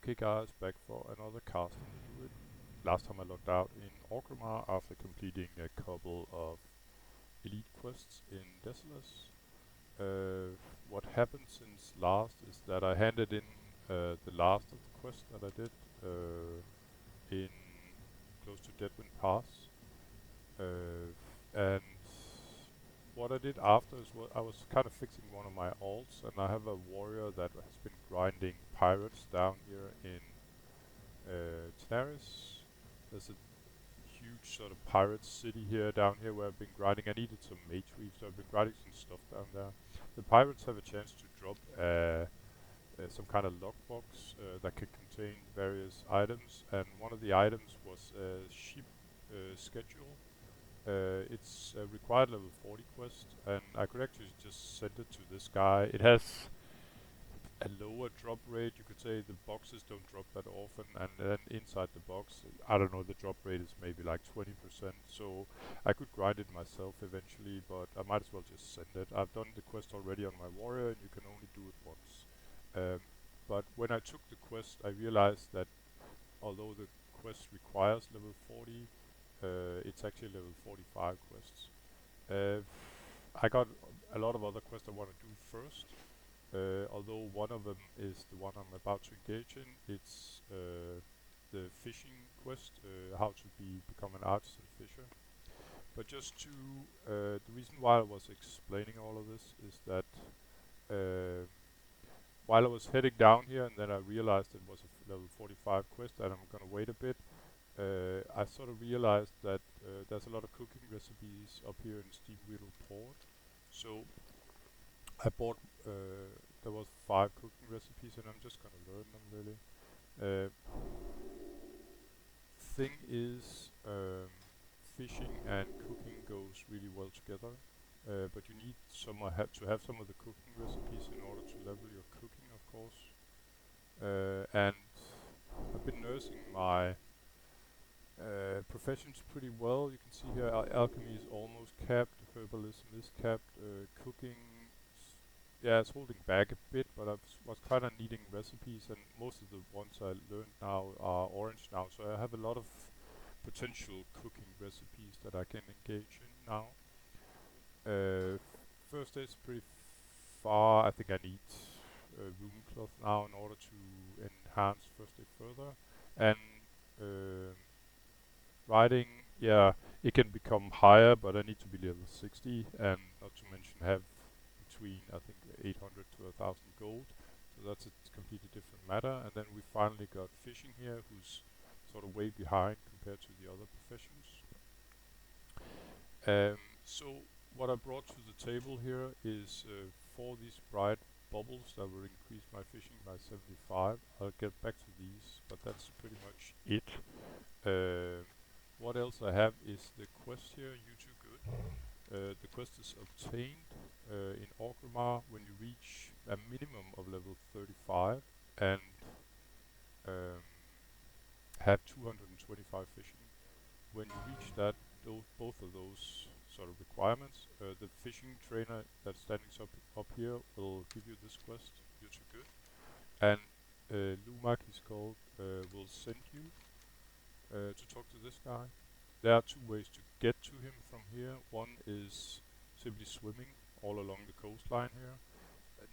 Okay guys, back for another cast on the druid. Last time I logged out in Orgrimmar after completing a couple of elite quests in Desolus. What happened since last is that I handed in the last of the quests that I did in close to Deadwind Pass. And what I did after is I was kind of fixing one of my alts, and I have a warrior that has been grinding pirates down here in Tenaris. There's a huge sort of pirate city here down here where I've been grinding. I needed some mage weave, so I've been grinding some stuff down there. The pirates have a chance to drop some kind of lockbox that can contain various items, and one of the items was a ship schedule. It's a required level 40 quest, and I could actually just send it to this guy. It has a lower drop rate, you could say. The boxes don't drop that often, and then inside the box, I don't know, the drop rate is maybe like 20%, so I could grind it myself eventually, but I might as well just send it. I've done the quest already on my warrior, and you can only do it once. But when I took the quest, I realized that although the quest requires level 40, it's actually level 45 quests. Uh, I got a lot of other quests I want to do first. Although one of them is the one I'm about to engage in. It's the fishing quest, how to become an artisan fisher. But just to the reason why I was explaining all of this is that uh, while I was heading down here, and then I realized it was a level 45 quest, and I'm gonna wait a bit. I sort of realized that there's a lot of cooking recipes up here in Steep Wheel Port. So I bought, there was 5 cooking recipes, and I'm just gonna learn them really. Uh, thing is, fishing and cooking goes really well together. But you need to have some of the cooking recipes in order to level your cooking, of course. And I've been nursing my professions pretty well. You can see here alchemy is almost capped, herbalism is capped, cooking, yeah, it's holding back a bit, but I was kind of needing recipes, and most of the ones I learned now are orange now, so I have a lot of potential cooking recipes that I can engage in now. First day's pretty far. I think I need rune cloth now in order to enhance first day further, and um riding, yeah, it can become higher, but I need to be level 60, and not to mention have between, I think, 800 to 1000 gold. So that's a completely different matter. And then we finally got fishing here, who's sort of way behind compared to the other professions. So what I brought to the table here is 4 these bright bubbles that will increase my fishing by 75. I'll get back to these, but that's pretty much it. Uh, what else I have is the quest here, You Too Good. The quest is obtained in Orgrimmar when you reach a minimum of level 35 and um, have 225 fishing. When you reach that, both of those sort of requirements, the fishing trainer that's standing up here will give you this quest, You're Too Good, and Lumak, he's called, will send you to talk to this guy. There are 2 ways to get to him from here. One is simply swimming all along the coastline here.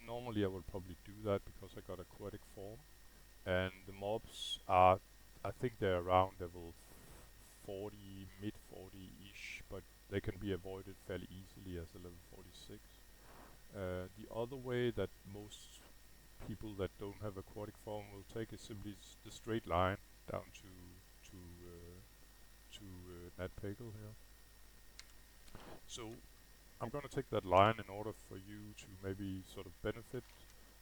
Normally I would probably do that because I got aquatic form, and the mobs are, I think they're around level 40, mid 40-ish, but they can be avoided fairly easily as a level 46. The other way that most people that don't have aquatic form will take is simply the straight line down to Nat Pagle here. So I'm going to take that line in order for you to maybe sort of benefit,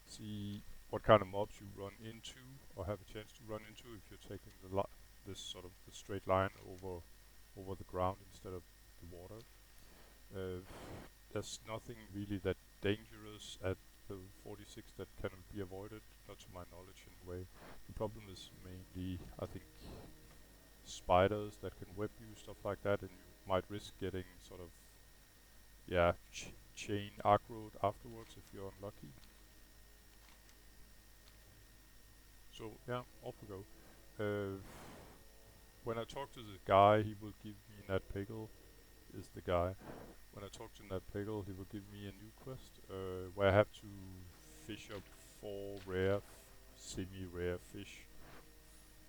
see what kind of mobs you run into or have a chance to run into if you're taking this sort of the straight line over the ground instead of the water. Uh, there's nothing really that dangerous at the 46 that can be avoided, not to my knowledge anyway. The problem is mainly, I think, spiders that can web you, stuff like that, and you might risk getting sort of, yeah, chain aggroed afterwards if you're unlucky. So yeah, off we go. When I talk to the guy, he will give me Nat Pagle is the guy. When I talk to Nat Pagle, he will give me a new quest where I have to fish up 4 rare, semi-rare fish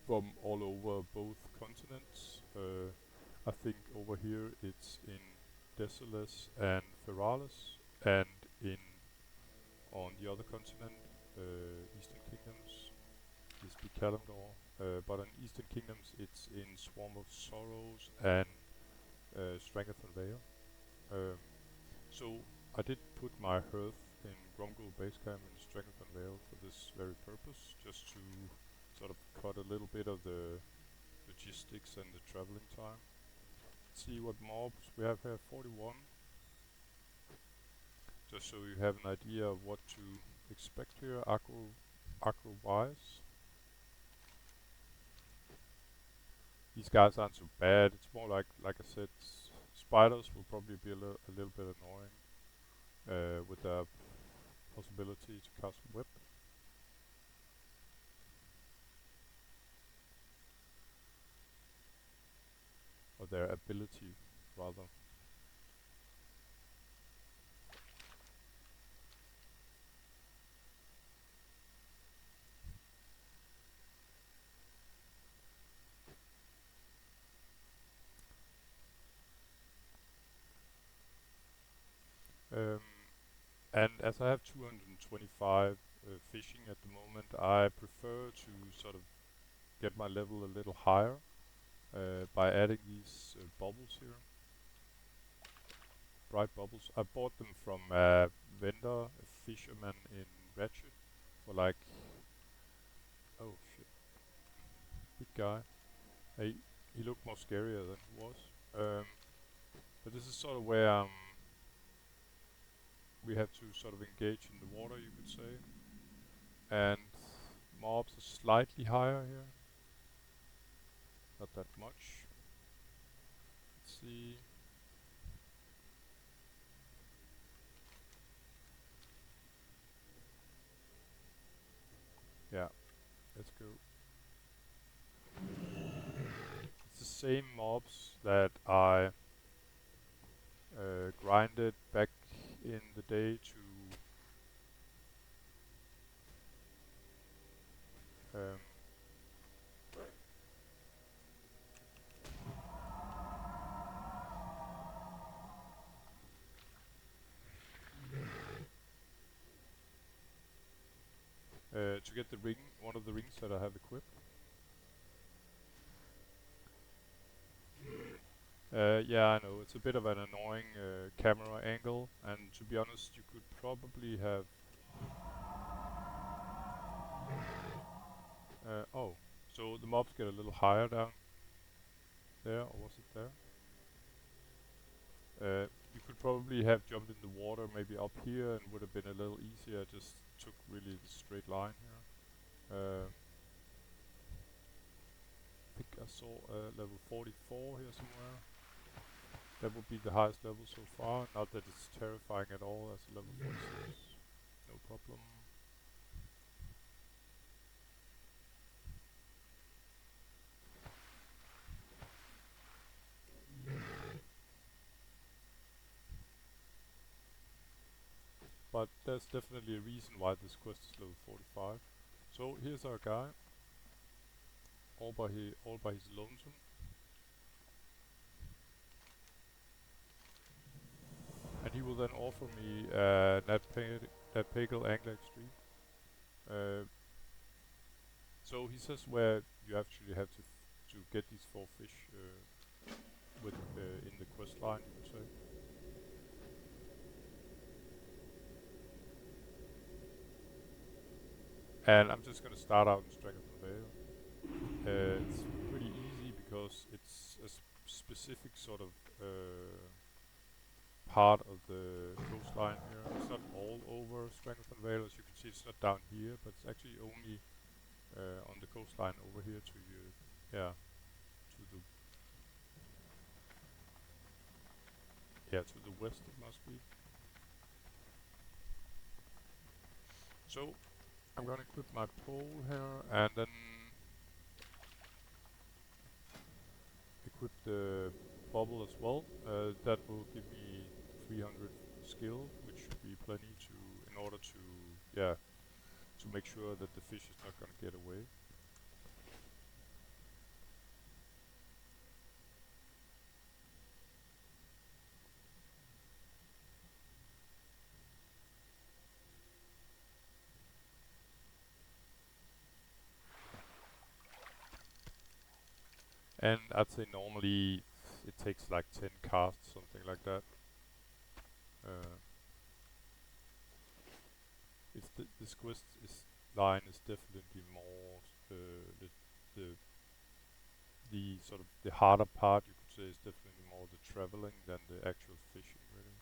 from all over both continents. I think over here it's in Desolace and Feralis, and in on the other continent, Eastern Kingdoms, is Kalimdor. But on Eastern Kingdoms, it's in Swarm of Sorrows and Strangathon Vale. Um, so I did put my hearth in Gromgul Basecamp in Strangathon Vale for this very purpose, just to sort of cut a little bit of the logistics and the traveling time. Let's see what mobs we have here. 41. Just so you have an idea of what to expect here, aggro wise. These guys aren't so bad. It's more like I said, spiders will probably be a little bit annoying with the possibility to cast whip. Or their ability, rather. Um, and as I have 225 fishing at the moment, I prefer to sort of get my level a little higher by adding these bubbles here. Bright bubbles. I bought them from a vendor, a fisherman in Ratchet, for like, oh shit, big guy. He looked more scarier than he was. Um, but this is sort of where we have to sort of engage in the water, you could say. And mobs are slightly higher here. Not that much. Let's see. Yeah, let's go. It's the same mobs that I grinded back in the day um, to get the ring, one of the rings that I have equipped. Yeah, I know, it's a bit of an annoying camera angle, and to be honest, you could probably have... oh, so the mobs get a little higher down there, or was it there? You could probably have jumped in the water maybe up here and would have been a little easier, just took really the straight line here. I think I saw level 44 here somewhere. That would be the highest level so far, not that it's terrifying at all as a level 46. No problem. But there's definitely a reason why this quest is level 45. So here's our guy, all by his lonesome. And he will then offer me Nat Pagle Angler Extreme. Uh, so he says where you actually have to get these 4 fish with in the quest line, you could say. And I'm just gonna start out in Strangathon Vale. It's pretty easy because it's a specific sort of part of the coastline here. It's not all over Strangathon Vale, as you can see. It's not down here, but it's actually only on the coastline over here to you. Yeah, to the to the west it must be. So I'm gonna equip my pole here and then equip the bubble as well. That will give me 300 skill, which should be plenty to, in order to, yeah, to make sure that the fish is not gonna get away. And I'd say normally it takes like 10 casts, something like that. Uh, this quest is line is definitely more the the the sort of the harder part, you could say, is definitely more the traveling than the actual fishing, really.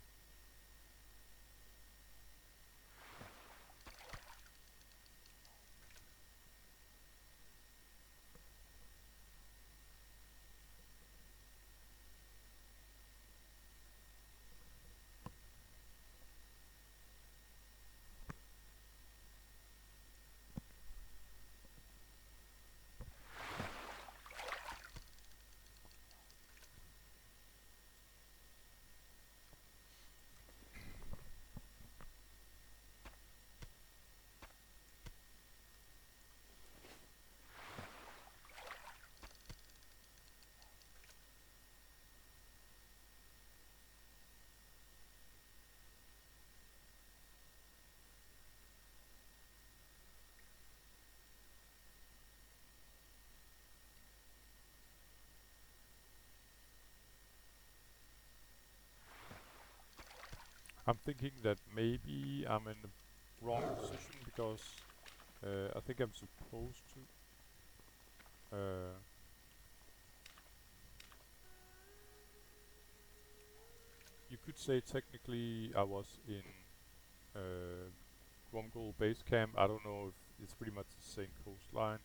I'm thinking that maybe I'm in the wrong position because I think I'm supposed to. You could say technically I was in uh, Grumgold base camp. I don't know if it's pretty much the same coastline,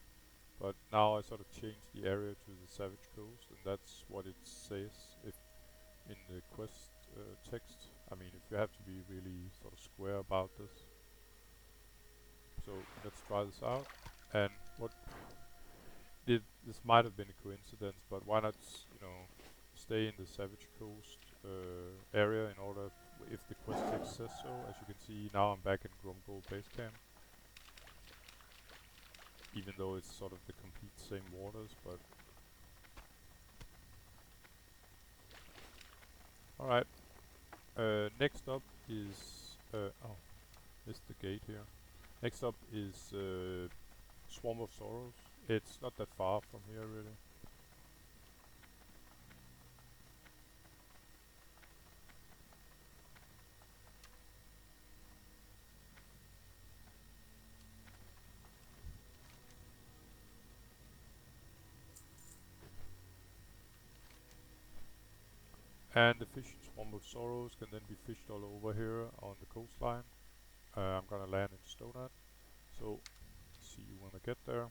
but now I sort of changed the area to the Savage Coast, and that's what it says if in the quest text. I mean, if you have to be really sort of square about this. So let's try this out. And what this might have been a coincidence, but why not, stay in the Savage Coast area in order, if the quest text says so. As you can see, now I'm back in Grumgold base camp, even though it's sort of the complete same waters. But all right. Next up is oh, missed the gate here. Next up is Swarm of Sorrows. It's not that far from here, really. And the fish in Swarm of Sorrows can then be fished all over here on the coastline. I'm gonna land in Stonat, so see you when I get there.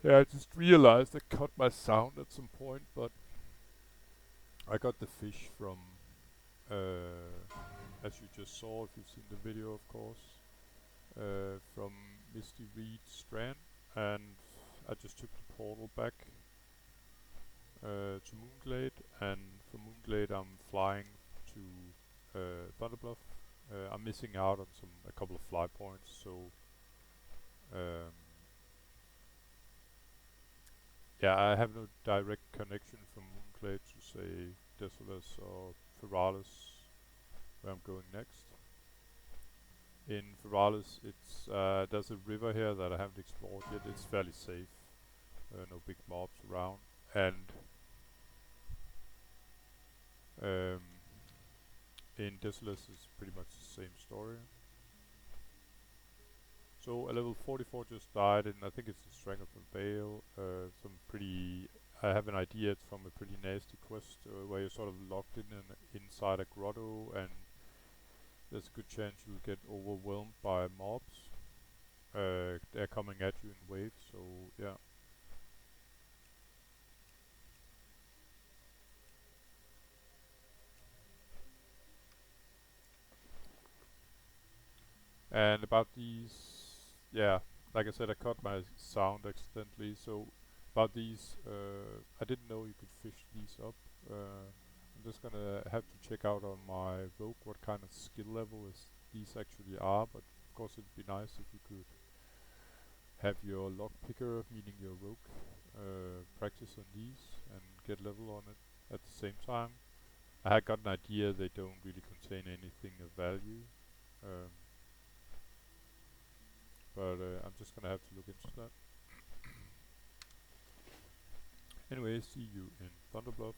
Yeah, I just realized I cut my sound at some point, but I got the fish from, as you just saw, if you've seen the video, of course, from Misty Reed Strand, and I just took the portal back to Moonglade, and from Moonglade I'm flying to Thunderbluff. I'm missing out on a couple of fly points, so um, yeah, I have no direct connection from Moonglade to say Desolus or Feralis, where I'm going next. In Feralis, it's there's a river here that I haven't explored yet. It's fairly safe, no big mobs around, and um, in Desolus it's pretty much the same story. So a level 44 just died, and I think it's the Strangleton Vale. Some pretty. I have an idea. It's from a pretty nasty quest where you're sort of locked inside a grotto, and there's a good chance you'll get overwhelmed by mobs. They're coming at you in waves, so yeah. And about these, yeah, like I said, I cut my sound accidentally. So about these, I didn't know you could fish these up. I'm just gonna have to check out on my rogue what kind of skill level these actually are. But of course, it'd be nice if you could have your lock picker, meaning your rogue, practice on these and get level on it at the same time. I had got an idea they don't really contain anything of value. Um, but I'm just gonna have to look into that. Anyway, see you in Thunderbluff.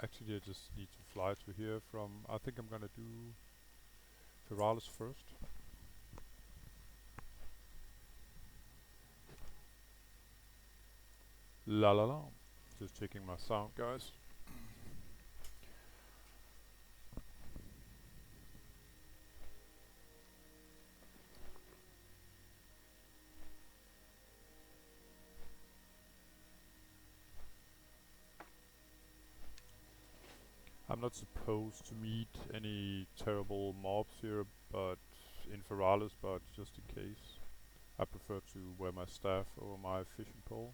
Actually, I just need to fly to here from. I think I'm gonna do Feralis first. La la la. Just checking my sound, guys. I'm not supposed to meet any terrible mobs here, but in Feralis, but just in case, I prefer to wear my staff over my fishing pole.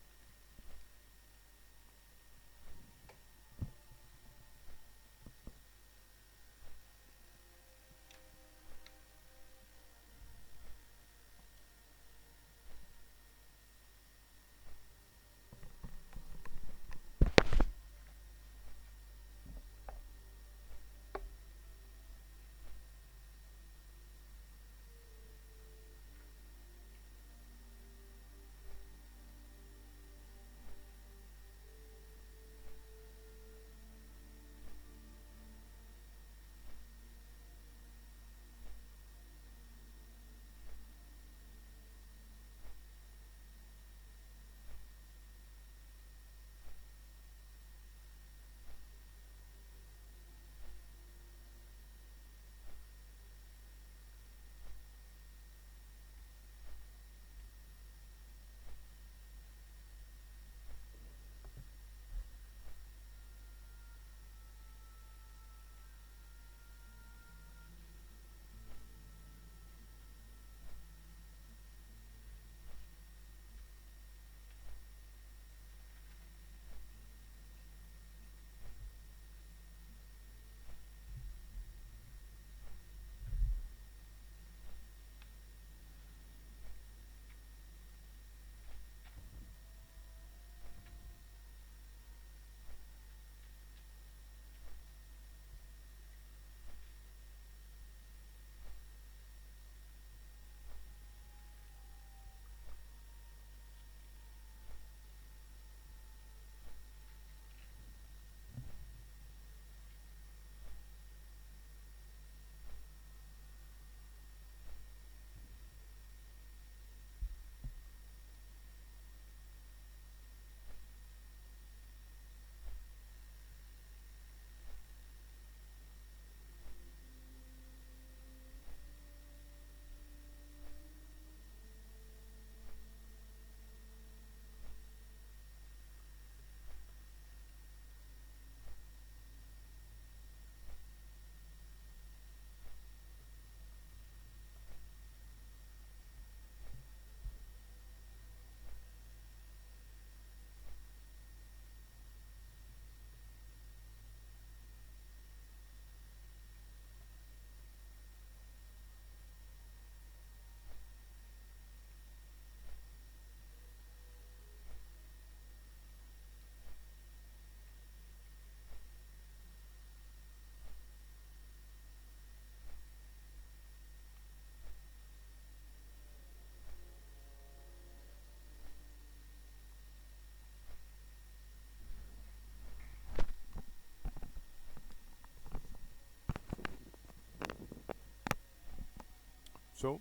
So,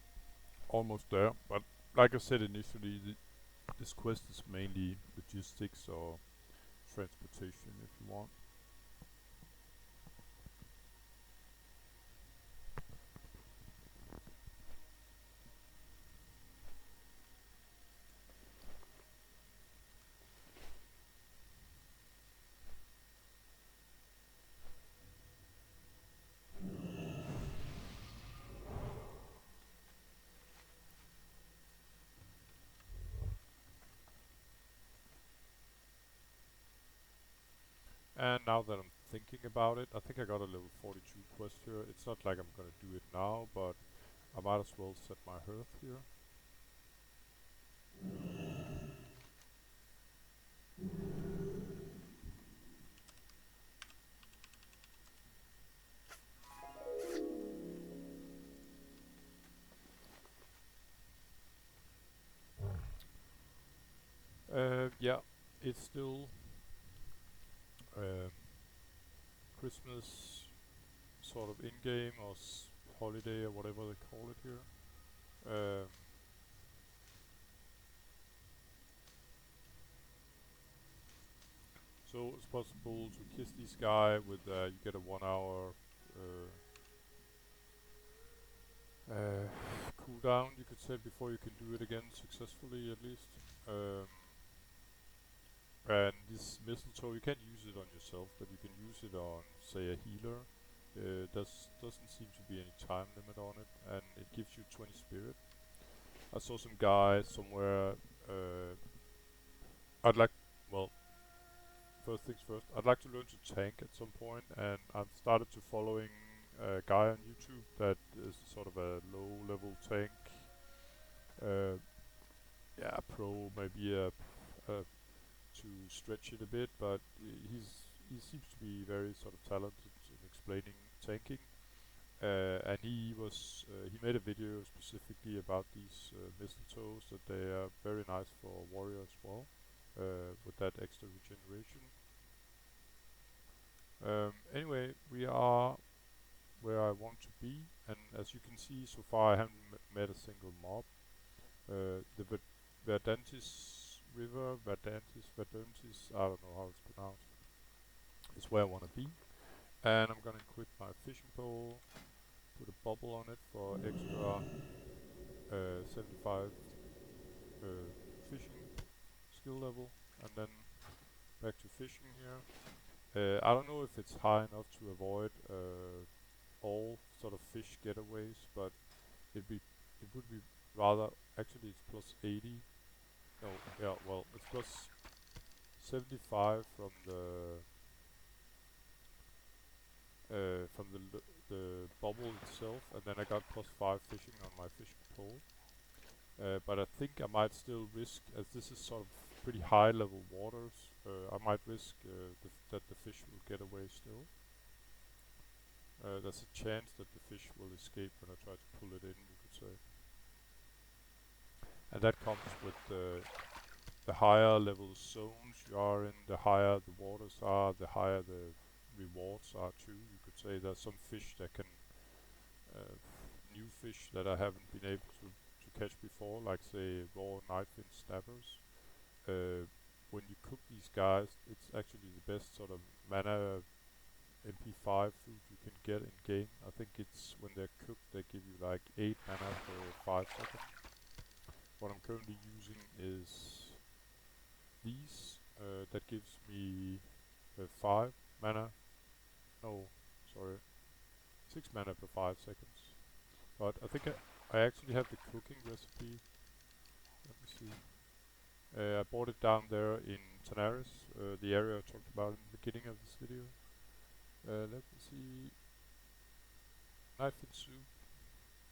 almost there, but like I said initially, this quest is mainly logistics or transportation if you want. And now that I'm thinking about it, I think I got a level 42 quest here. It's not like I'm gonna do it now, but I might as well set my hearth here. Yeah, it's still Christmas sort of in-game or holiday or whatever they call it here. So it's possible to kiss this guy with you get a 1 hour cooldown, you could say, before you can do it again successfully, at least. And this mistletoe, you can't use it on yourself, but you can use it on, say, a healer. Doesn't seem to be any time limit on it, and it gives you 20 spirit. I saw some guy somewhere. I'd like, well, first things first. I'd like to learn to tank at some point, and I've started to following a guy on YouTube that is sort of a low-level tank. Yeah, pro, maybe to stretch it a bit, but he seems to be very sort of talented in explaining tanking. And he made a video specifically about these mistletoes, that they are very nice for warrior as well, with that extra regeneration. Anyway, we are where I want to be, and as you can see, so far I haven't met a single mob. The Verdantis River, Verdantis, I don't know how it's pronounced, is where I want to be. And I'm gonna equip my fishing pole, put a bubble on it for extra 75 fishing skill level, and then back to fishing here. I don't know if it's high enough to avoid all sort of fish getaways, but it would be rather, actually it's plus 80. No, yeah, well, it's plus 75 from the bubble itself, and then I got plus 5 fishing on my fishing pole. But I think I might still risk, as this is sort of pretty high level waters, I might risk that the fish will get away still. There's a chance that the fish will escape when I try to pull it in, you could say. And that comes with the higher level zones you are in, the higher the waters are, the higher the rewards are too. You could say there's some fish that can, new fish that I haven't been able to catch before, like say raw nightfin stabbers. When you cook these guys, it's actually the best sort of mana MP5 food you can get in game. I think it's when they're cooked they give you like 8 mana per 5 seconds. What I'm currently using is these, that gives me 5 mana, no, sorry, 6 mana per 5 seconds. But I think I actually have the cooking recipe. Let me see. I bought it down there in Tanaris, the area I talked about in the beginning of this video. Let me see. Knife and soup.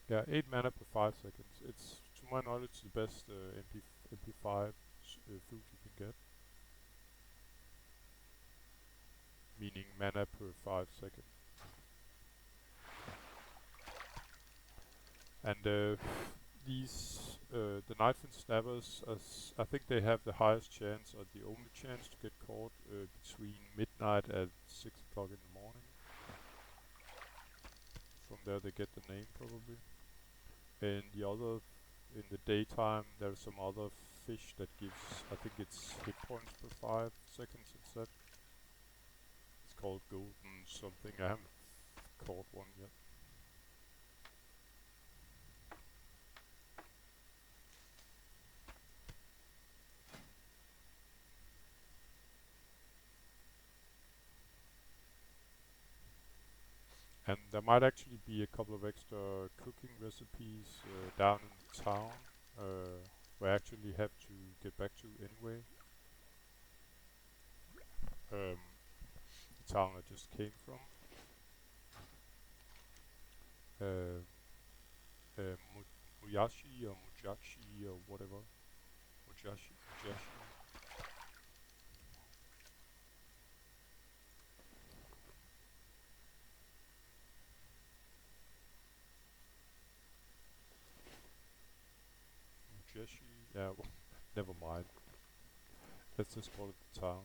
Yeah, 8 mana per 5 seconds. It's, to my knowledge, the best MP5 food you can get. Meaning mana per 5 seconds. And these, the Nightfin Stabbers, I think they have the highest chance, or the only chance to get caught between midnight and 6 o'clock in the morning. From there they get the name probably. And the other, in the daytime, there's some other fish that gives, I think it's hit points per 5 seconds instead. It's called golden something, I haven't caught one yet. And there might actually be a couple of extra cooking recipes down in the town, where I actually have to get back to anyway. The town I just came from. Muyashi or Mujashi or whatever. Mujashi. Yeah, well, never mind. Let's just call it the town.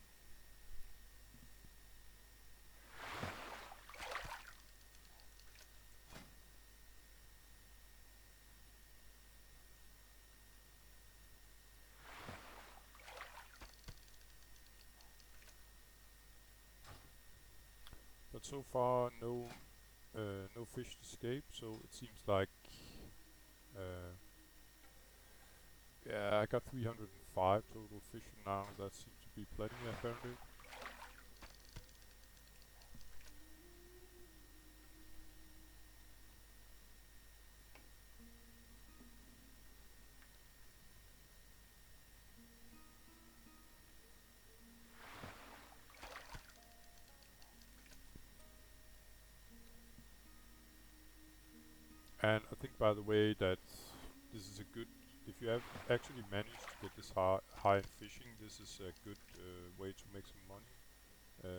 but so far no fish escape. So it seems like uh, yeah, I got 305 total fishing now. That seems to be plenty apparently. And I think, by the way, that this is a good. If you have actually managed to get this high in fishing, this is a good way to make some money.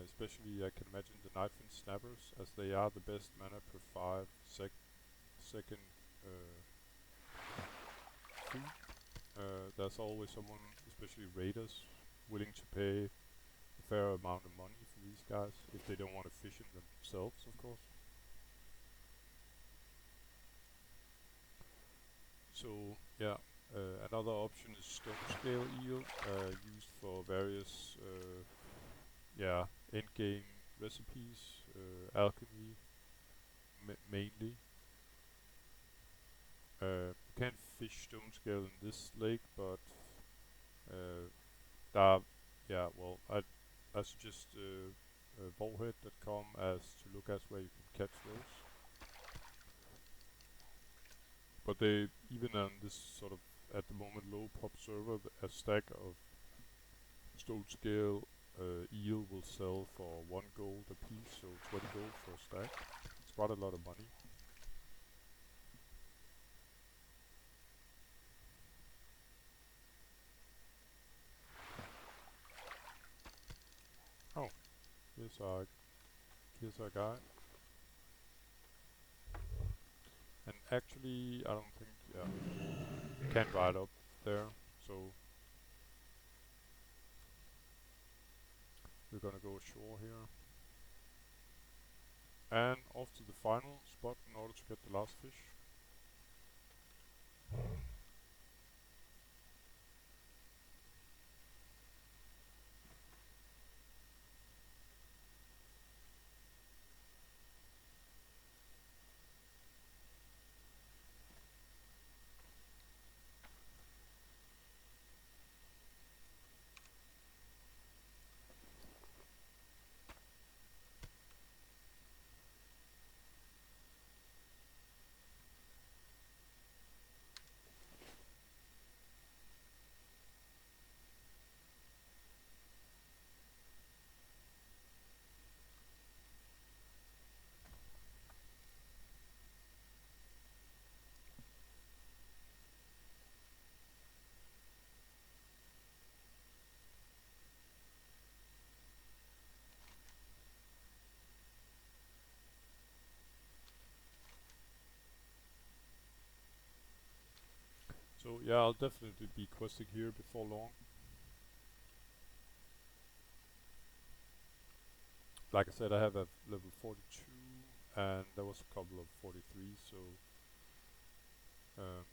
Especially, I can imagine the knifefin snappers, as they are the best mana per 5 second food. There's always someone, especially raiders, willing to pay a fair amount of money for these guys if they don't want to fish it themselves, of course. So yeah, another option is stone scale eel, used for various yeah end game recipes, alchemy mainly. You can't fish stone scale in this lake, but uh, that yeah, well, I suggest Volhead.com as to look at where you can catch those. But they, even on this sort of at the moment low pop server, a stack of stone scale eel will sell for 1 gold a piece, so 20 gold for a stack. It's quite a lot of money. Oh, here's our guy. And actually, I don't think, yeah, can't ride up there, so we're gonna go ashore here. And off to the final spot in order to get the last fish. So yeah, I'll definitely be questing here before long. Like I said, I have a level 42, and there was a couple of 43, so um,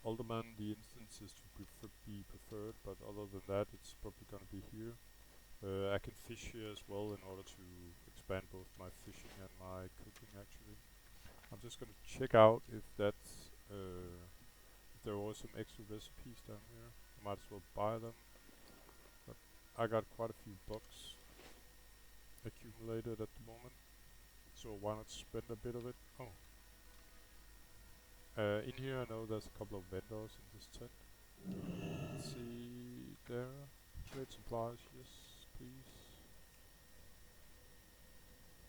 Alderman, the instance is to be preferred, but other than that, it's probably gonna be here. I can fish here as well in order to expand both my fishing and my cooking actually. I'm just gonna check out if that's if there was some extra recipes down here. I might as well buy them. But I got quite a few bucks accumulated at the moment, so why not spend a bit of it? Oh, in here I know there's a couple of vendors in this tent. Let's see there. Trade supplies, yes, please.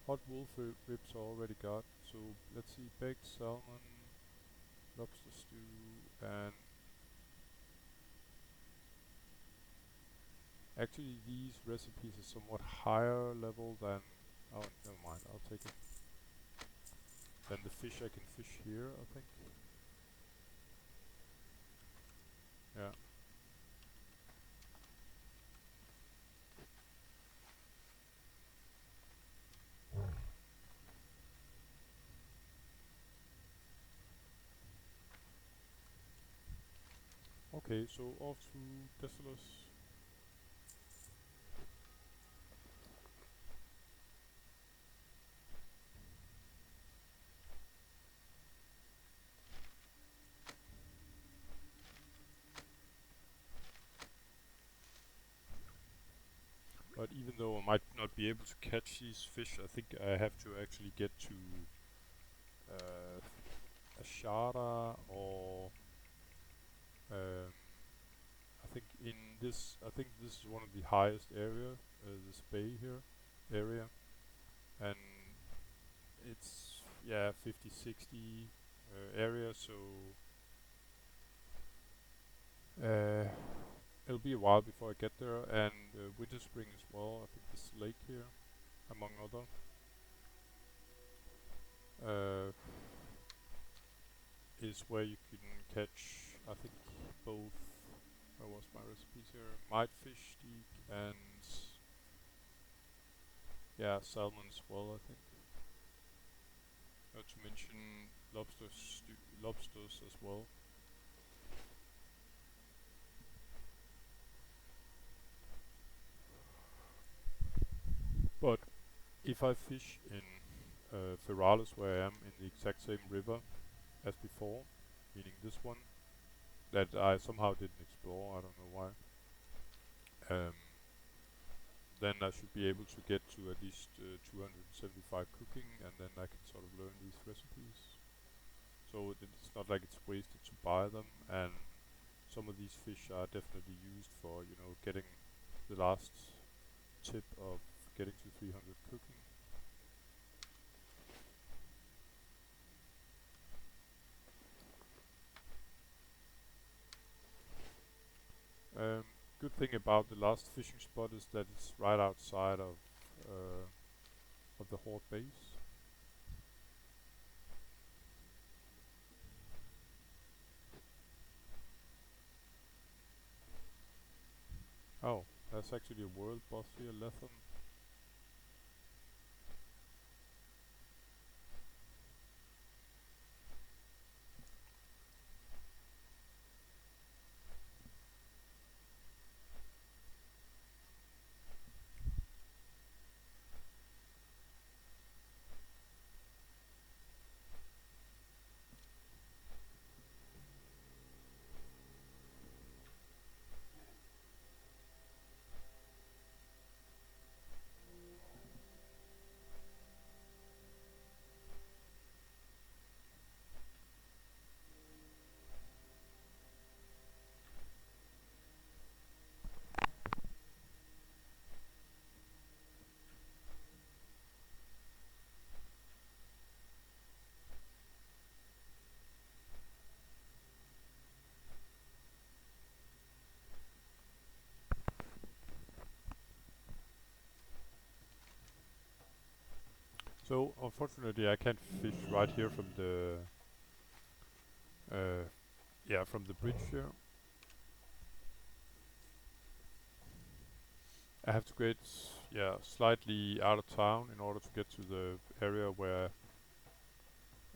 Hot wolf ribs I already got, so let's see, baked salmon, lobster stew, and actually these recipes are somewhat higher level than, oh never mind, I'll take it. Than the fish I can fish here, I think. Yeah. Okay, so off to Desolus. be able to catch these fish, I think I have to actually get to a Shara or um, I think this is one of the highest area, this bay here area, and it's 50, 60 area, so uh, it'll be a while before I get there, and Winter Spring as well. I think this lake here, among other. Uh, is where you can catch, I think, both, where was my recipes here? Might-fish, steak, and salmon as well, I think. Not to mention lobsters as well. But if I fish in Feralis, where I am in the exact same river as before, meaning this one, that I somehow didn't explore, I don't know why, um, then I should be able to get to at least 275 cooking, and then I can sort of learn these recipes. So it's not like it's wasted to buy them, and some of these fish are definitely used for, getting the last tip of getting to 300 cooking. Good thing about the last fishing spot is that it's right outside of the Horde base. Oh, that's actually a world boss here, Lethem. So unfortunately, I can't fish right here from the bridge here. I have to get slightly out of town in order to get to the area where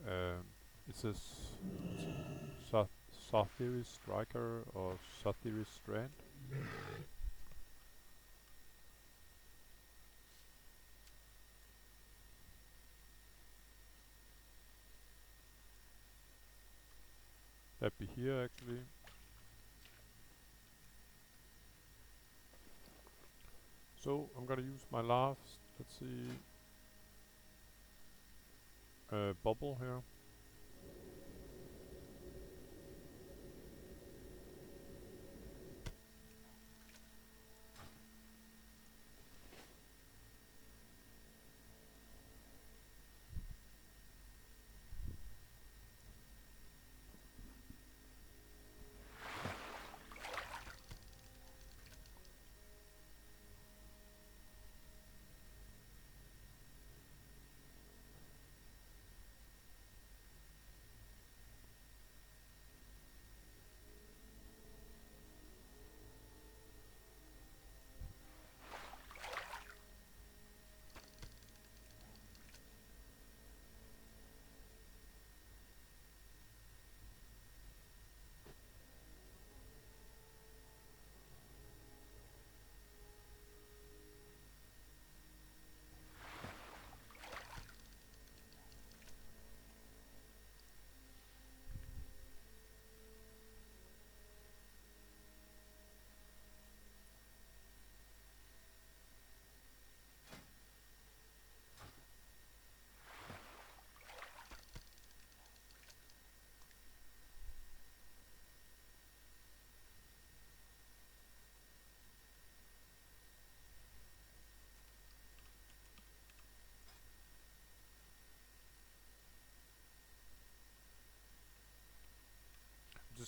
um, it says Sathiri Striker or Sathiri Strand. That'd be here actually. So I'm gonna use my last, let's see, bubble here.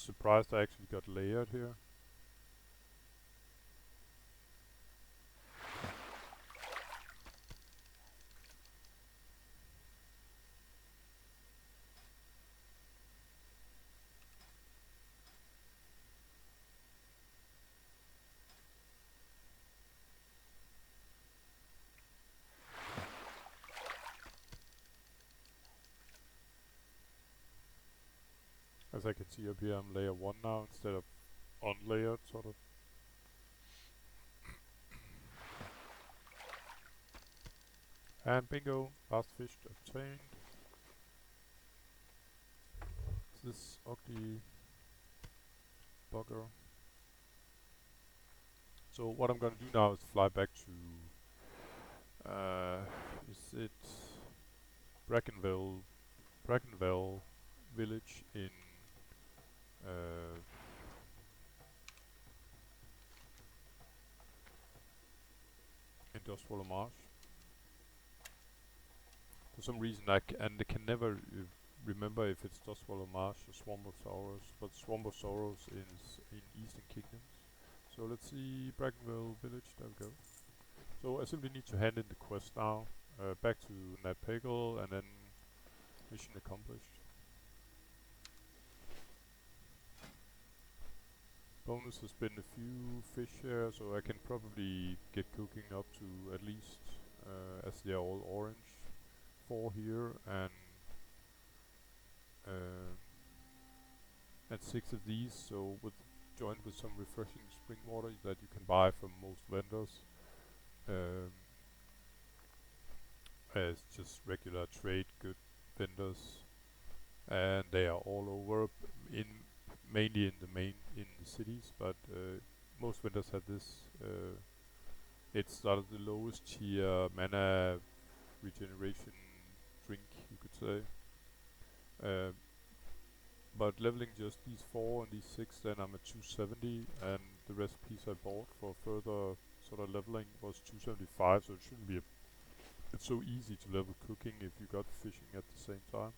just surprised I actually got layered here. As I can see up here, I'm layer 1 now instead of unlayered, sort of. And bingo, last fish obtained. This ugly bugger. So what I'm gonna do now is fly back to, is it Brackenville village in, uh, Industrial Marsh. For some reason I can never remember if it's Dustwallow Marsh or Swamp of Sorrows, but Swamp of Sorrows is in Eastern Kingdoms. So let's see, Brackenville village, there we go. So I simply need to hand in the quest now, back to Nat Pagle, and then mission accomplished. Bonus has been a few fish here, so I can probably get cooking up to at least, as they're all orange, 4 here, uh, and 6 of these, so joined with some refreshing spring water that you can buy from most vendors, um, as just regular trade good vendors, and they are all over, mainly in the cities, but most vendors have this. It's sort of the lowest tier mana regeneration drink, you could say. Uh, but leveling just these 4 and these 6, then I'm at 270, and the recipes I bought for further sort of leveling was 275, so it shouldn't be it's so easy to level cooking if you got fishing at the same time.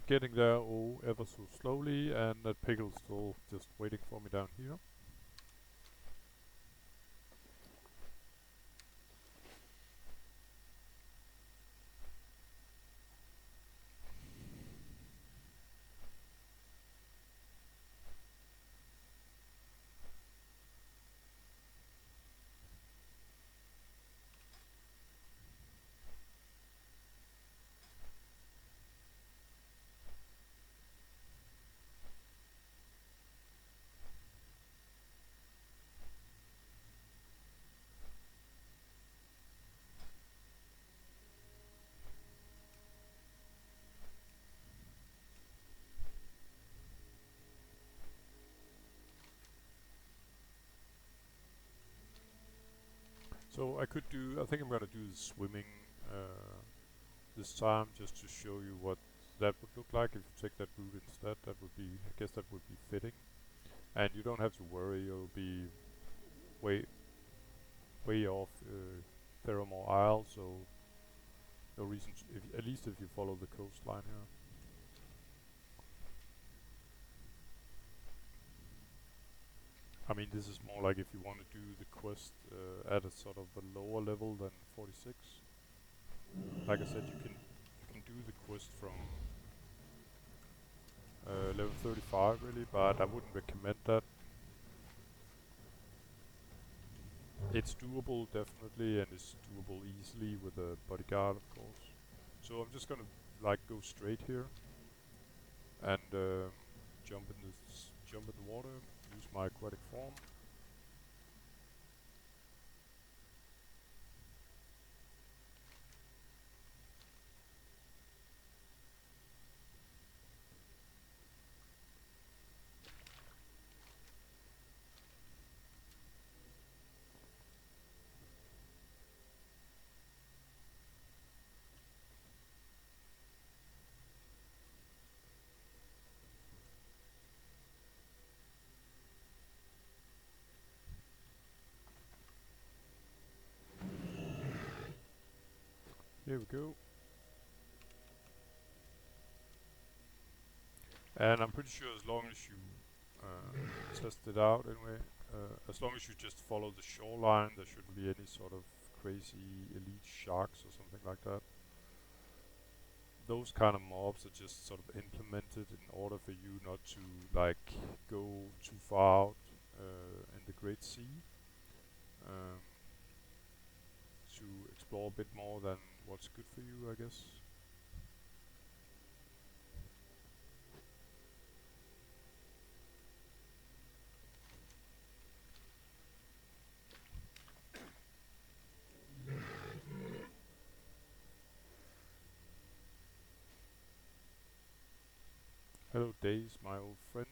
getting there, oh, ever so slowly, and that Pagle's still just waiting for me down here. So I think I'm gonna do the swimming this time, just to show you what that would look like if you take that route instead. That would be, I guess that would be fitting. And you don't have to worry, you'll be way, way off Theramore Isle, so no reason to, at least if you follow the coastline here. I mean, this is more like if you want to do the quest at a sort of a lower level than 46. Like I said, you can do the quest from level 35 really, but I wouldn't recommend that. It's doable definitely, and it's doable easily with a bodyguard, of course. So I'm just gonna like go straight here and jump in the water, use my aquatic form. Here we go. And I'm pretty sure as long as you test it out anyway, as long as you just follow the shoreline, there shouldn't be any sort of crazy elite sharks or something like that. Those kind of mobs are just sort of implemented in order for you not to like go too far out in the Great Sea, um, to explore a bit more than what's good for you, I guess. Hello Days, my old friend.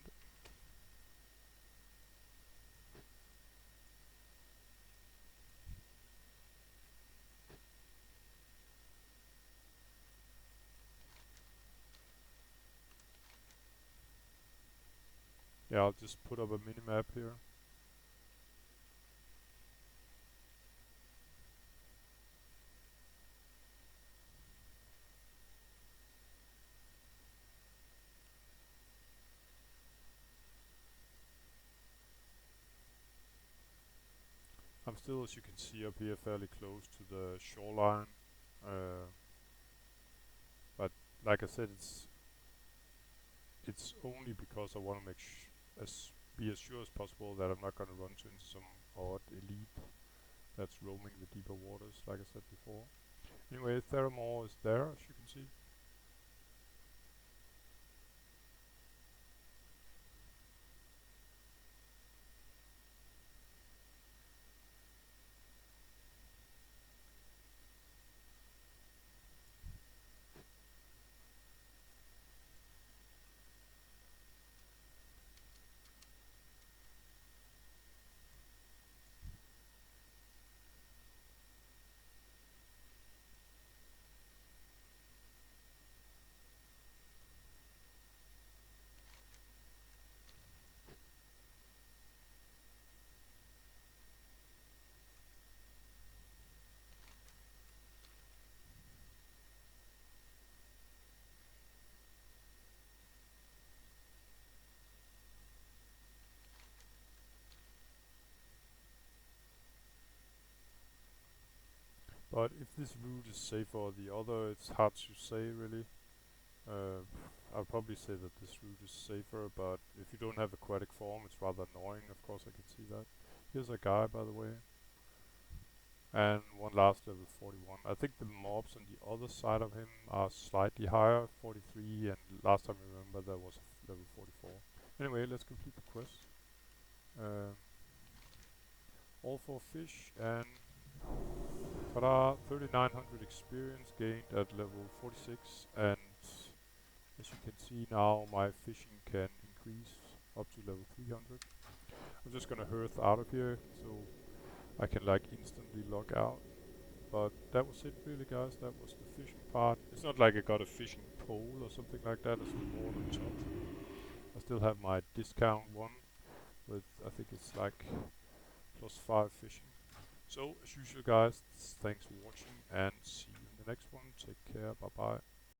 Yeah, I'll just put up a mini-map here. I'm still, as you can see up here, fairly close to the shoreline. But like I said, it's only because I want to be as sure as possible that I'm not going to run into some odd elite that's roaming the deeper waters, like I said before. Anyway, Theramore is there, as you can see. But if this route is safe or the other, it's hard to say really. Uh, I'll probably say that this route is safer, but if you don't have aquatic form, it's rather annoying. Of course, I can see that. Here's a guy, by the way, and one last level 41. I think the mobs on the other side of him are slightly higher, 43, and last time I remember there was level 44. Anyway, let's complete the quest. All 4 fish and ta-da! 3900 experience gained at level 46, and as you can see now, my fishing can increase up to level 300. I'm just gonna hearth out of here so I can like instantly log out. But that was it really, guys. That was the fishing part. It's not like I got a fishing pole or something like that. It's a board on top. I still have my discount one with, I think it's like +5 fishing. So as usual, guys, thanks for watching and see you in the next one. Take care. Bye bye.